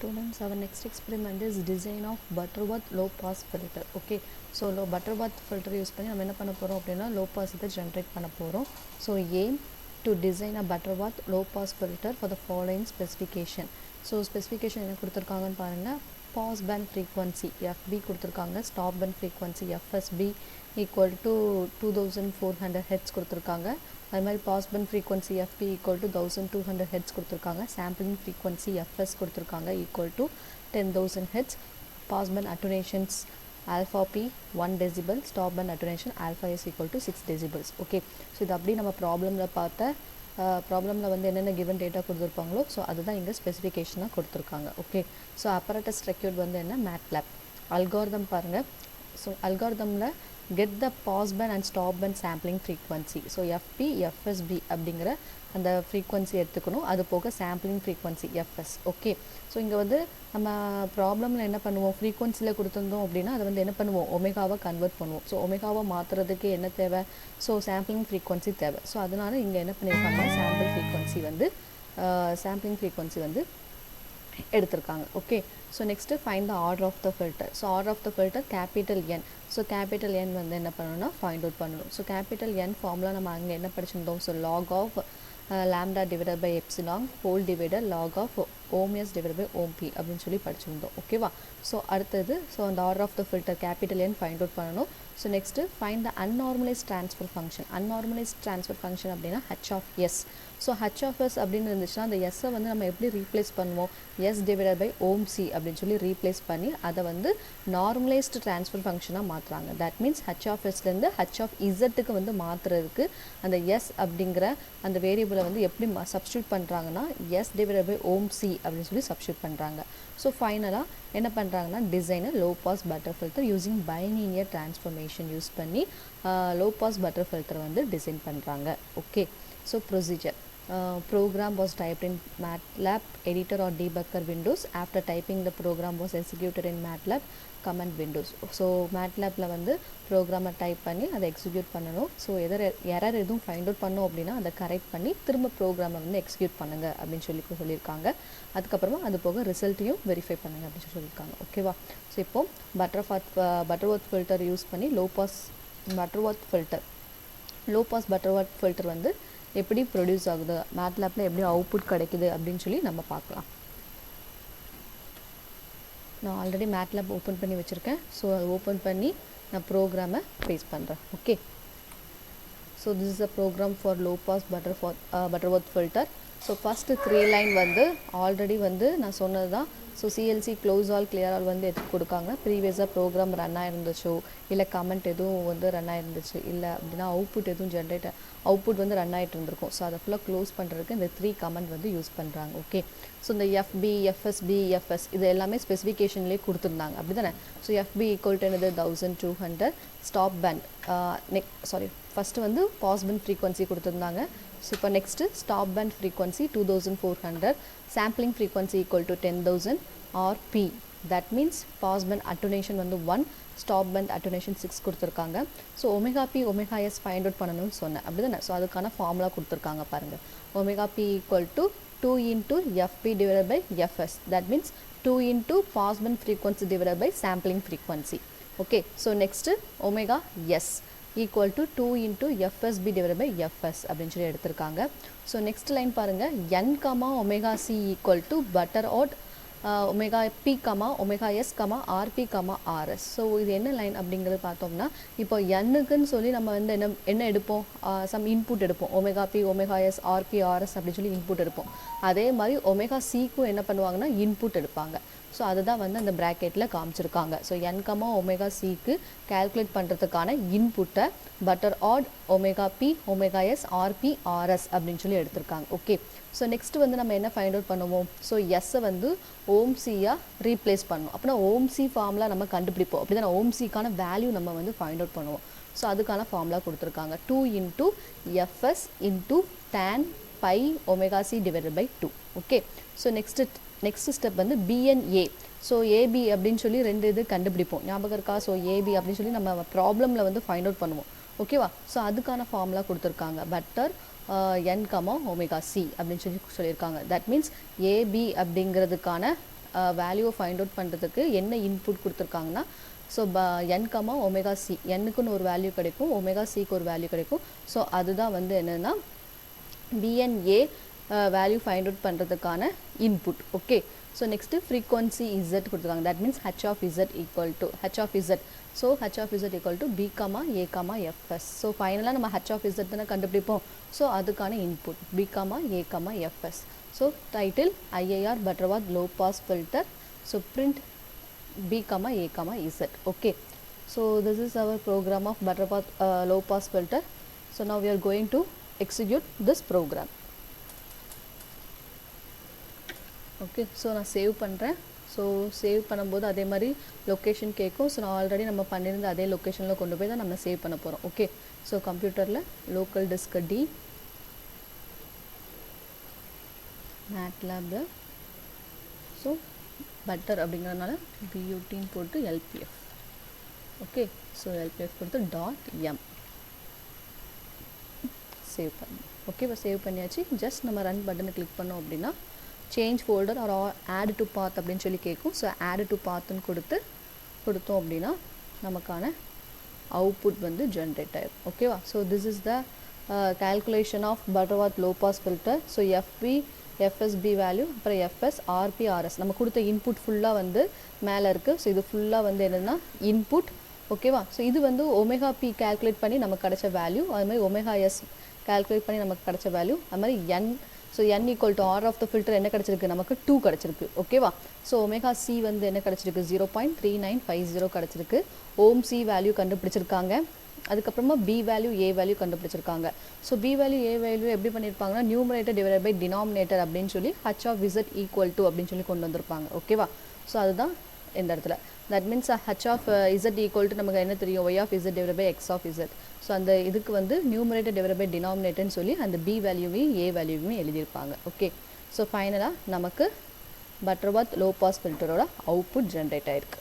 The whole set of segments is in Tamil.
Students, our next experiment is design of Butterworth low pass filter. Okay, so Butterworth filter use பண்ணி நம்ம என்ன பண்ண போறோம் அப்படின்னா low pass இதை generate பண்ண போறோம். So aim to design a Butterworth low pass filter for the following specification. So specification என்ன கொடுத்திருக்காங்கன்னு பாருங்க. Pass band frequency FB கொடுத்திருக்காங்க, stop band frequency FSB equal to 2400 Hz கொடுத்திருக்காங்க. அது மாதிரி pass band frequency FP equal to 1200 hertz கொடுத்துருக்காங்க. சாம்பிளிங் ஃப்ரீக்வன்சி FS கொடுத்துருக்காங்க equal to 10,000 hertz. Pass band attenuations alpha P 1 decibel, stop band attenuation alpha S equal to 6 decibels. Okay, so இது அப்படி நம்ம ப்ராப்ளமில் பார்த்த ப்ராப்ளமில் வந்து என்னென்ன கிவன் டேட்டா கொடுத்துருப்பாங்களோ ஸோ அதுதான் இங்கே ஸ்பெசிஃபிகேஷனாக கொடுத்துருக்காங்க. ஓகே, ஸோ அப்பரேட்டஸ் ஸ்ட்ரக்சர் வந்து என்ன, மேட்லேப். அல்காரிதம் பாருங்கள். ஸோ அல்காரிதமில் get the pass band and stop band sampling frequency. So FP FSB அப்படிங்கிற அந்த frequency எடுத்துக்கணும், அது போக sampling frequency FS. Okay, so இங்கே வந்து நம்ம ப்ராப்ளமில் என்ன பண்ணுவோம், ஃப்ரீக்வன்சியில் கொடுத்துருந்தோம் அப்படின்னா அதை வந்து என்ன பண்ணுவோம், ஒமேகாவை கன்வெர்ட் பண்ணுவோம். ஸோ ஒமேகாவை மாற்றுறதுக்கு என்ன தேவை, ஸோ சாம்பிளிங் ஃப்ரீக்வன்சி தேவை. ஸோ அதனால இங்கே என்ன பண்ணியிருக்காங்க, சாம்பிள் ஃப்ரீக்வன்சி வந்து சாம்பிளிங் ஃப்ரீக்வன்சி வந்து எடுத்திருக்காங்க. Okay, so next find the order of the filter. So order of the filter capital N. So capital N வந்து என்ன பண்ணணும்னா ஃபைண்ட் அவுட் பண்ணணும். ஸோ கேபிட்டல் N ஃபார்முலா நம்ம அங்கே என்ன படிச்சிருந்தோம், so log of lambda divided by epsilon whole divided log of ohm s divided by ohm B அப்படின்னு சொல்லி படிச்சிருந்தோம். ஓகேவா, ஸோ அடுத்தது ஸோ அந்த order of the filter capital N find out பண்ணணும். So next find the unnormalized transfer function. Unnormalized transfer function அப்படின்னா H of s. So H of s அப்படின்னு இருந்துச்சுன்னா அந்த எஸ்ஸை வந்து நம்ம எப்படி ரீப்ளேஸ் பண்ணுவோம், s divided by ohm C அப்படின்னு சொல்லி ரீப்ளேஸ் பண்ணி அதை வந்து நார்மலைஸ்டு ட்ரான்ஸ்ஃபர் ஃபங்க்ஷனாக மாற்றுறாங்க. தட் மீன்ஸ் H ஆஃப் எஸ்லேருந்து H ஆஃப் இசட்டுக்கு வந்து மாற்றுறதுக்கு அந்த எஸ் அப்படிங்கிற அந்த வேரியபிளை வந்து எப்படி சப்ஸ்டியூட் பண்ணுறாங்கன்னா S divided by ohm C அப்படின்னு சொல்லி சப்ஸ்டியூட் பண்ணுறாங்க. ஸோ ஃபைனலாக என்ன பண்ணுறாங்கன்னா designer low pass butter filter using bilinear transformation use பண்ணி லோ பாஸ் பட்டர் ஃபில்டர் வந்து டிசைன் பண்ணுறாங்க. Okay, so procedure. Program was typed in MATLAB editor or debugger windows. After typing, the program was executed in MATLAB command windows. So MATLABல வந்து ப்ரோக்ராமை டைப் பண்ணி அதை எக்ஸிக்யூட் பண்ணணும். ஸோ எரர் எதுவும் ஃபைண்ட் அவுட் பண்ணோம் அப்படின்னா அதை கரெக்ட் பண்ணி திரும்ப ப்ரோக்ராமை வந்து எக்ஸிக்யூட் பண்ணுங்க அப்படின்னு சொல்லியிருக்காங்க. அதுக்கப்புறமா அது போக ரிசல்ட்டையும் வெரிஃபை பண்ணுங்க அப்படின்னு சொல்லியிருக்காங்க. ஓகேவா, ஸோ இப்போ பட்டர்வொர்த் ஃபில்டர் யூஸ் பண்ணி லோ பாஸ் பட்டர்வொர்த் ஃபில்டர் வந்து எப்படி ப்ரொடியூஸ் ஆகுது, மேட்லேப்பில் எப்படி அவுட்புட் கிடைக்குது அப்படின்னு சொல்லி நம்ம பார்க்கலாம். நான் ஆல்ரெடி மேட்லேப் ஓப்பன் பண்ணி வச்சுருக்கேன். ஸோ அதை ஓப்பன் பண்ணி நான் ப்ரோக்ராமை பேஸ்ட் பண்ணுறேன். Okay, so this is a program for low pass Butterworth filter. So first 3 line வந்து ஆல்ரெடி வந்து நான் சொன்னது தான். So CLC close all clear all வந்து எடுத்து கொடுக்காங்க. ப்ரீவியஸாக ப்ரோக்ராம் ரன் ஆகிருந்துச்சோ இல்லை கமெண்ட் எதுவும் வந்து ரன் ஆகிருந்துச்சு இல்லை அப்படின்னா அவுட்புட் எதுவும் அவுட்புட் வந்து ரன் ஆகிட்டு இருந்திருக்கும். ஸோ அதை ஃபுல்லாக க்ளோஸ் பண்ணுறதுக்கு இந்த 3 கமெண்ட் வந்து யூஸ் பண்ணுறாங்க. ஓகே, ஸோ இந்த FB FSB FS இது எல்லாமே ஸ்பெசிஃபிகேஷன்லேயே கொடுத்துருந்தாங்க அப்படி தானே. ஸோ FB ஈக்குவல் டு என்னது 1200, ஸ்டாப் பேண்ட் ஃபஸ்ட்டு வந்து பாஸ் பேண்ட் ஃப்ரீக்வன்சி கொடுத்துருந்தாங்க. ஸோ இப்போ next stop band frequency 2400, sampling frequency equal to 10,000 RP. That means pass band attenuation வந்து 1, ஸ்டாப் பேண்ட் அட்டுனேஷன் 6 கொடுத்துருக்காங்க. So omega P omega S find out பண்ணணும்னு சொன்னேன் அப்படி தானே. ஸோ அதுக்கான ஃபார்முலா கொடுத்துருக்காங்க பாருங்கள். Omega P equal to 2 into FP divided by FS. That means 2 into pass band frequency divided by sampling frequency. Okay, so next omega S equal to 2 into FSB divided by FS அப்படின்னு சொல்லி எடுத்திருக்காங்க. ஸோ நெக்ஸ்ட் லைன் பாருங்கள், N, omega C equal to butter out omega P, omega S, RP, RS. So இது என்ன லைன் அப்படிங்கிறது பார்த்தோம்னா இப்போ Nக்குன்னு சொல்லி நம்ம வந்து என்ன எடுப்போம், சம் இன்புட் எடுப்போம். Omega P omega S RP RS அப்படின்னு சொல்லி இன்புட் எடுப்போம். அதே மாதிரி ஒமேகா Cக்கும் என்ன பண்ணுவாங்கன்னா இன்புட் எடுப்பாங்க. ஸோ அதுதான் வந்து அந்த ப்ராக்கெட்டில் காமிச்சிருக்காங்க. ஸோ N, ஒமேகா Cக்கு கேல்குலேட் பண்ணுறதுக்கான இன்புட்டை பட்டர் ஆட் omega P omega S RP RS அப்படின்னு சொல்லி எடுத்திருக்காங்க. ஓகே, ஸோ நெக்ஸ்ட்டு வந்து நம்ம என்ன ஃபைண்ட் அவுட் பண்ணுவோம், ஸோ எஸ்ஸை வந்து ஓம் சியாக ரீப்ளேஸ் பண்ணணும். அப்படின்னா ஓம் சி ஃபார்முலா நம்ம கண்டுபிடிப்போம் அப்படி தான் ஓம் சிக்கான வேல்யூ நம்ம வந்து ஃபைண்ட் அவுட் பண்ணுவோம். ஸோ அதுக்கான ஃபார்முலா கொடுத்துருக்காங்க 2 into FS into tan pi omega C divided by 2. Okay, so next step வந்து BNA. ஸோ AB அப்படின்னு சொல்லி 2 இது கண்டுபிடிப்போம், ஞாபகம் இருக்கா. ஸோ AB அப்படின்னு சொல்லி நம்ம ப்ராப்ளமில் வந்து ஃபைண்ட் அவுட் பண்ணுவோம். ஓகேவா, ஸோ அதுக்கான ஃபார்முலா கொடுத்துருக்காங்க பட்டர் n, ஒமேகா C அப்படின்னு சொல்லியிருக்காங்க. தட் மீன்ஸ் AB அப்படிங்கிறதுக்கான வேல்யூவை ஃபைண்ட் அவுட் பண்ணுறதுக்கு என்ன இன்புட் கொடுத்துருக்காங்கன்னா so n comma omega c, என்னுக்குன்னு ஒரு வேல்யூ கிடைக்கும், ஒமேகா சிக்கு ஒரு வேல்யூ கிடைக்கும். ஸோ அதுதான் வந்து என்னென்னா பிஎன்ஏ வேல்யூ ஃபைண்ட் அவுட் பண்ணுறதுக்கான input. Okay, so next frequency z கொடுத்துருக்காங்க. That means H of Z equal to H of Z. So H of Z equal to B comma A comma FS. So ஃபைனலாக நம்ம ஹெச் ஆஃப் இசட் தானே கண்டுபிடிப்போம். ஸோ அதுக்கான input B comma A comma FS. So title IIR butterworth low pass filter. So print B comma A comma Z. Okay, so this is our program of Butterworth low pass filter. So now we are going to execute this program. Okay, so நான் சேவ் பண்ணுறேன். ஸோ சேவ் பண்ணும்போது அதே மாதிரி லொக்கேஷன் கேட்கும். ஸோ நான் ஆல்ரெடி நம்ம பண்ணியிருந்த அதே லொக்கேஷனில் கொண்டு போய் தான் நம்ம சேவ் பண்ண போகிறோம். ஓகே, ஸோ கம்ப்யூட்டரில் லோக்கல் டிஸ்க் டி, மேட்லேபில் ஸோ பட்டர் அப்படிங்கிறதுனால பியூட்டின்னு போட்டு எல்பிஎஃப். ஓகே, ஸோ எல்பிஎஃப் கொடுத்து .m சேவ் பண்ணணும். ஓகே, இப்போ சேவ் பண்ணியாச்சு. ஜஸ்ட் நம்ம ரன் பட்டனை கிளிக் பண்ணோம் அப்படின்னா change folder or add to path அப்படின்னு சொல்லி கேட்கும். ஸோ ஆட் டு பாத்துன்னு கொடுத்தோம் அப்படின்னா நமக்கான அவுட்புட் வந்து ஜென்ரேட் ஆகிடும். ஓகேவா? So this is the calculation of Butterworth low pass filter. So FP FSB value அப்புறம் எஃப்எஸ் ஆர்பி ஆர்எஸ் நம்ம கொடுத்த இன்புட் ஃபுல்லாக வந்து மேலே இருக்குது. ஸோ இது ஃபுல்லாக வந்து என்னென்னா இன்புட். ஓகேவா? ஸோ இது வந்து ஒமேகா பி கேல்குலேட் பண்ணி நமக்கு கிடச்ச வேல்யூ. அது மாதிரி ஒமேகா எஸ் கேல்குலேட் பண்ணி நமக்கு கிடச்ச வேல்யூ. அது மாதிரி N. So N equal to ஆர் ஆஃப் த ஃபில்டர் என்ன கிடச்சிருக்கு, நமக்கு 2 கிடச்சிருக்கு. ஓகேவா? ஸோ ஒமேகா சி வந்து என்ன கிடச்சிருக்கு, 0.3950 கிடச்சிருக்கு. ஓம் சி வேல்யூ கண்டுபிடிச்சிருக்காங்க. அதுக்கப்புறமா பி வேல்யூ ஏ வேல்யூ கண்டுபிடிச்சிருக்காங்க. ஸோ பி வேல்யூ ஏ வேல்யூ எப்படி பண்ணியிருப்பாங்கன்னா நியூமரேட்டர் டிவைட் பை டினாமினேட்டர் அப்படின்னு சொல்லி H of Z equal to அப்படின்னு சொல்லி கொண்டு வந்திருப்பாங்க. ஓகேவா? ஸோ அதுதான் இந்த இடத்துல. That means H of Z equal to நமக்கு என்ன தெரியும், Y of Z divide by X of Z. So அந்த இதுக்கு வந்து நியூமரேட்டர் டிவைட் பை டினாமினேட்டர்னு சொல்லி அந்த பி வேல்யூவையும் ஏ வேல்யூவையும் எழுதியிருப்பாங்க. ஓகே, ஸோ ஃபைனலாக நமக்கு பட்டர்வர்த் லோ பாஸ் ஃபில்டரோட அவுட்புட் ஜென்ரேட் ஆயிருக்கு.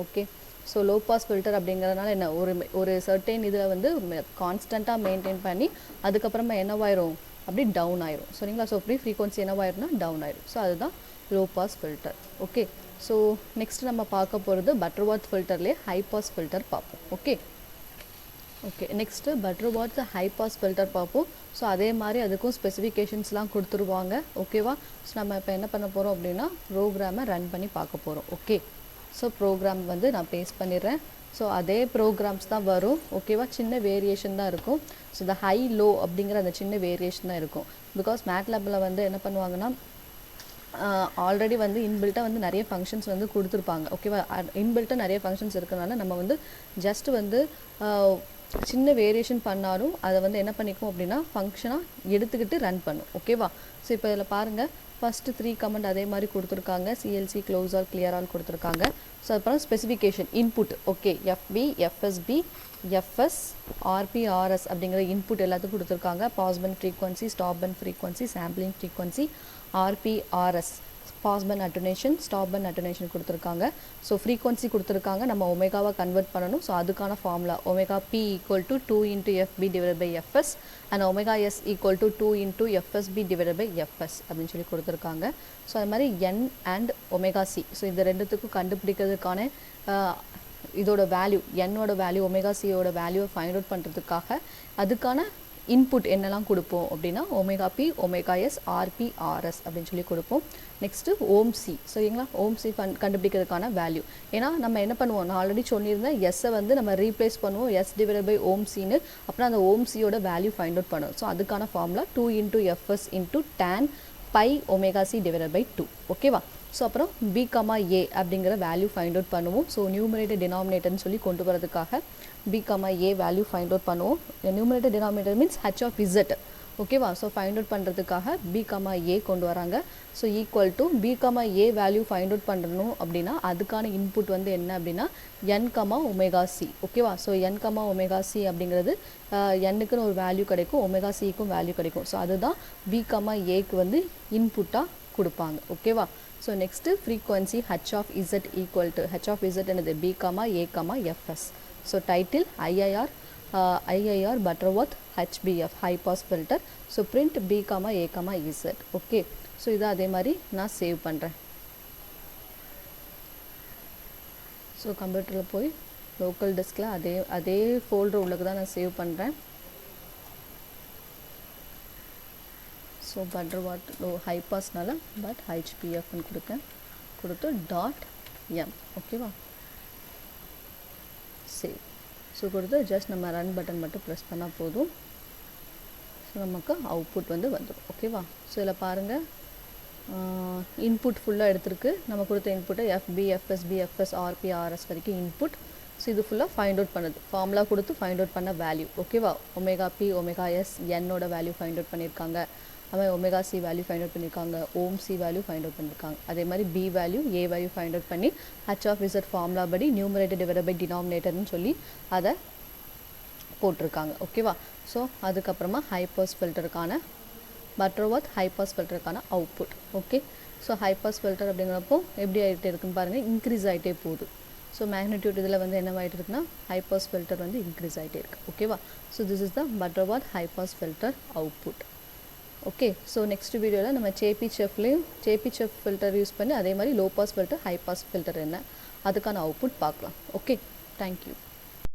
Okay, so low pass filter அப்படிங்கிறதுனால என்ன ஒரு சர்டைன் இதில் வந்து கான்ஸ்டண்ட்டாக மெயின்டைன் பண்ணி அதுக்கப்புறமா என்னவாயிரும், அப்படி டவுன் ஆயிரும். சரிங்களா? ஸோ அப்படி ஃப்ரீக்வன்சி என்னவாயிரும்னா டவுன் ஆயிரும். ஸோ அதுதான் low pass filter. Okay, so next நம்ம பார்க்க போகிறது பட்டர்வர்த் ஃபில்டர்லேயே ஹை பாஸ் ஃபில்டர் பார்ப்போம். Okay okay next Butterworth high pass filter பார்ப்போம். ஸோ அதே மாதிரி அதுக்கும் ஸ்பெசிஃபிகேஷன்ஸ்லாம் கொடுத்துருவாங்க. ஓகேவா? ஸோ நம்ம இப்போ என்ன பண்ண போகிறோம் அப்படின்னா ப்ரோக்ராமை ரன் பண்ணி பார்க்க போகிறோம். ஓகே, ஸோ ப்ரோக்ராம் வந்து நான் பேஸ்ட் பண்ணிடுறேன். ஸோ அதே ப்ரோக்ராம்ஸ் தான் வரும். ஓகேவா? சின்ன வேரியேஷன் தான் இருக்கும். ஸோ இந்த ஹை லோ அப்படிங்கிற அந்த சின்ன வேரியேஷன் தான் இருக்கும். பிகாஸ் மேட்லேபில் வந்து என்ன பண்ணுவாங்கன்னா ஆல்ரெடி வந்து இன்பில்ட்டாக வந்து நிறைய ஃபங்க்ஷன்ஸ் வந்து கொடுத்துருப்பாங்க. ஓகேவா? இன்பில்ட்டாக நிறைய ஃபங்க்ஷன்ஸ் இருக்கிறனால நம்ம வந்து ஜஸ்ட் வந்து சின்ன வேரியேஷன் பண்ணாலும் அதை வந்து என்ன பண்ணிக்கும் அப்படின்னா ஃபங்க்ஷனாக எடுத்துக்கிட்டு ரன் பண்ணும். ஓகேவா? ஸோ இப்போ இதில் பாருங்கள், ஃபஸ்ட்டு 3 கமெண்ட் அதே மாதிரி கொடுத்துருக்காங்க. CLC close all clear all கொடுத்துருக்காங்க. ஸோ அப்புறம் specification input. Okay, FP FSP FS RP RS அப்படிங்கிற இன்புட் எல்லாத்துக்கும் கொடுத்துருக்காங்க. Pass band frequency, stop band frequency, sampling frequency, RP RS, pass band attenuation, stop band attenuation கொடுத்துருக்காங்க. ஸோ ஃப்ரீக்வன்சி கொடுத்துருக்காங்க, நம்ம ஒமேகாவை கன்வெர்ட் பண்ணணும். ஸோ அதுக்கான formula omega P equal to 2 into FP divide by FS and omega S equal to 2 into FSP divide by FS அப்படின்னு சொல்லி கொடுத்துருக்காங்க. ஸோ அது மாதிரி என் அண்ட் ஒமேகா சி. ஸோ இந்த ரெண்டுத்துக்கும் கண்டுபிடிக்கிறதுக்கான இதோட வேல்யூ, என்னோட வேல்யூ, ஒமேகா சியோட வேல்யூவை ஃபைண்ட் அவுட் பண்ணுறதுக்காக அதுக்கான இன்புட் என்னெல்லாம் கொடுப்போம் அப்படின்னா omega P, omega S, RP RS அப்படின்னு சொல்லி கொடுப்போம். நெக்ஸ்ட்டு ஓம் சி. சரிங்களா? ஓம் சி கண்டுபிடிக்கிறதுக்கான வேல்யூ. ஏன்னா நம்ம என்ன பண்ணுவோம், நான் ஆல்ரெடி சொல்லியிருந்தேன், எஸ்ஸை வந்து நம்ம ரீப்ளேஸ் பண்ணுவோம் எஸ் டிவைட் பை ஓம் சின்னு. அப்புறம் அந்த ஓம் சியோட வேல்யூ ஃபைண்ட் அவுட் பண்ணுவோம். ஸோ அதுக்கான formula 2 into FS into tan by omega C divide by 2. ஓகேவா? ஸோ அப்புறம் பி கமா ஏ அப்படிங்கிற வேல்யூ ஃபைண்ட் அவுட் பண்ணுவோம். ஸோ நியூமரேட்டர் டினாமினேட்டர்னு சொல்லி கொண்டு வரதுக்காக B comma A value find out பண்ணுவோம். Numerator denominator means H of Z. ஓகேவா? ஸோ ஃபைண்ட் அவுட் பண்ணுறதுக்காக பி கமா ஏ கொண்டு வராங்க. So equal to B comma A value find out பண்ணணும் அப்படின்னா அதுக்கான இன்புட் வந்து என்ன அப்படின்னா என் கமா ஒமேகா சி. ஓகேவா? So N comma omega C அப்படிங்கிறது என்னுக்குன்னு ஒரு வேல்யூ கிடைக்கும், ஒமேகா சிக்கும் வேல்யூ கிடைக்கும். ஸோ அதுதான் பி கமா ஏக்கு வந்து இன்புட்டாக கொடுப்பாங்க. ஓகேவா? So next frequency H of Z equal to H of z என்னது B comma A comma FS. So title IIR butterworth HBF high pass filter. So print B, A, Z. Okay. So இதை அதே மாதிரி நான் சேவ் பண்ணுறேன். ஸோ கம்ப்யூட்டரில் போய் லோக்கல் டிஸ்கில் அதே ஃபோல்டர் உள்ளக்கு தான் நான் சேவ் பண்ணுறேன். ஸோ பட்டர்வாட் ஹை பாஸ்னால பட் ஹெச்பிஎஃப்னு கொடுத்து .m ஓகேவா. சேவ். ஸோ கொடுத்து ஜஸ்ட் நம்ம ரன் பட்டன் மட்டும் ப்ரெஸ் பண்ணால் போதும். ஸோ நமக்கு அவுட்புட் வந்துடும். ஓகேவா. ஸோ இதில் பாருங்கள், இன்புட் ஃபுல்லாக எடுத்திருக்கு. நம்ம கொடுத்த இன்புட்டை FB FSB FS RP RS வரைக்கும் இன்புட். ஸோ இது ஃபுல்லாக ஃபைண்ட் அவுட் பண்ணுது. ஃபார்முலா கொடுத்து ஃபைண்ட் அவுட் பண்ண வேல்யூ. ஓகேவா. ஒமேகா P ஒமேகா S என்னோட வேல்யூ ஃபைண்ட் அவுட் பண்ணியிருக்காங்க. அவன் omega C value find out பண்ணியிருக்காங்க. ஓம் C வேல்யூ ஃபைண்ட் அவுட் பண்ணியிருக்காங்க. அதே மாதிரி B value A value find out பண்ணி H(z) ஃபார்முலா படி நியூமரேட்டர் டிவைடட் பை டினாமினேட்டர்னு சொல்லி அதை போட்டிருக்காங்க. ஓகேவா. ஸோ அதுக்கப்புறமா ஹை பாஸ் ஃபில்டருக்கான பட்டர்வர்த் ஹை பாஸ் ஃபில்டருக்கான output. Okay. So high pass filter அப்படிங்கிறப்போ எப்படி ஆகிட்டே இருக்குன்னு பாருங்கள், இன்க்ரீஸ் ஆகிட்டே போகுது. ஸோ மேக்னிடியூட் இதில் வந்து என்ன ஆகிட்டு இருக்குன்னா ஹை பாஸ் ஃபில்டர் வந்து இன்க்ரீஸ் ஆகிட்டே இருக்குது. ஓகேவா. So this is the Butterworth high pass filter output. Okay. So next வீடியோவில் நம்ம சேபிசெஃப் ஃபில்டர் யூஸ் பண்ணி அதே மாதிரி low pass filter high pass filter என்ன அதுக்கான அவுட்புட் பார்க்கலாம். ஓகே. தேங்க்யூ.